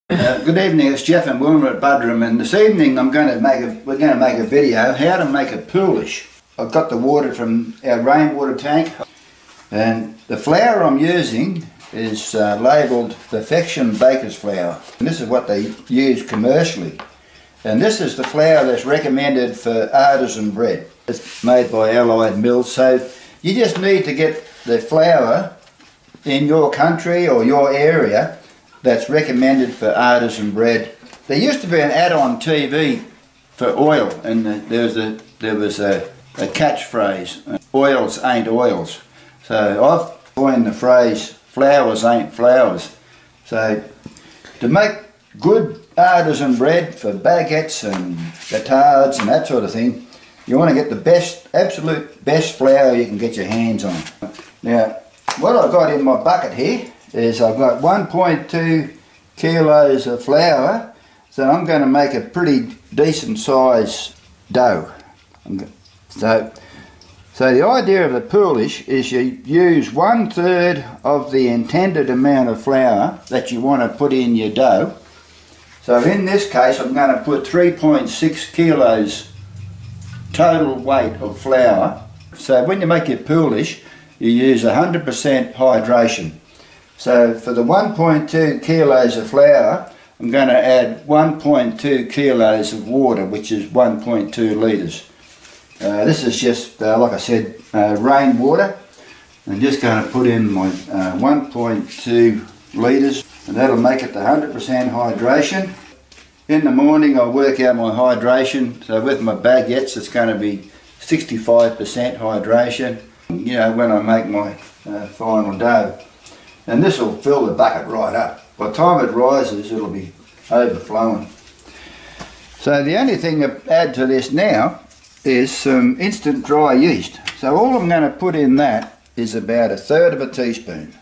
Good evening, it's Jeff and Wilma at Budrum, and this evening we're going to make a video how to make a Poolish. I've got the water from our rainwater tank, and the flour I'm using is labelled Perfection Baker's Flour, and this is what they use commercially. And this is the flour that's recommended for artisan bread. It's made by Allied Mills, so you just need to get the flour in your country or your area that's recommended for artisan bread. There used to be an ad on TV for oil, and there was a catchphrase, oils ain't oils. So I've coined the phrase, flowers ain't flowers. So to make good artisan bread for baguettes and batards and that sort of thing, you want to get the best, absolute best flour you can get your hands on. Now, what I've got in my bucket here is I've got 1.2 kilos of flour, so I'm going to make a pretty decent size dough. So the idea of the Poolish is you use 1/3 of the intended amount of flour that you want to put in your dough. So in this case I'm going to put 3.6 kilos total weight of flour. So when you make your Poolish, you use 100% hydration. So for the 1.2 kilos of flour, I'm going to add 1.2 kilos of water, which is 1.2 litres. This is just, like I said, rainwater. I'm just going to put in my 1.2 litres, and that'll make it the 100% hydration. In the morning I'll work out my hydration, so with my baguettes it's going to be 65% hydration, you know, when I make my final dough. And this will fill the bucket right up. By the time it rises, it'll be overflowing. So the only thing to add to this now is some instant dry yeast. So all I'm going to put in that is about 1/3 of a teaspoon.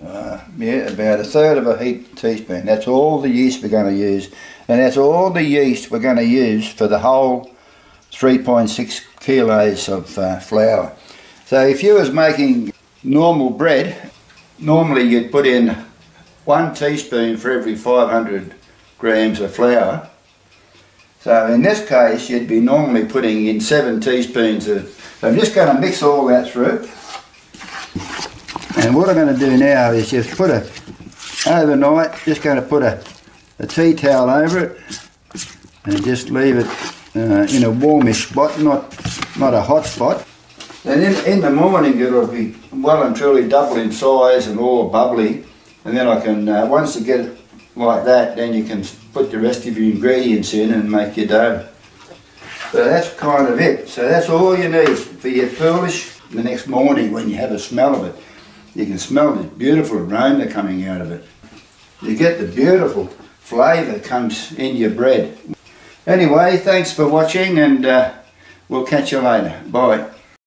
Yeah, about 1/3 of a heaped teaspoon. That's all the yeast we're going to use. And that's all the yeast we're going to use for the whole 3.6 kilos of flour. So if you was making normal bread, normally you'd put in 1 teaspoon for every 500 grams of flour. So in this case you'd be normally putting in 7 teaspoons of... So I'm just going to mix all that through. And what I'm going to do now is just put overnight, just going to put a tea towel over it and just leave it in a warmish spot, not a hot spot. And in the morning it'll be well and truly double in size and all bubbly, and then I can, once you get it like that, then you can put the rest of your ingredients in and make your dough. So that's kind of it. So that's all you need for your Poolish. The next morning when you have a smell of it, you can smell the beautiful aroma coming out of it. You get the beautiful flavour comes in your bread. Anyway, thanks for watching, and we'll catch you later. Bye.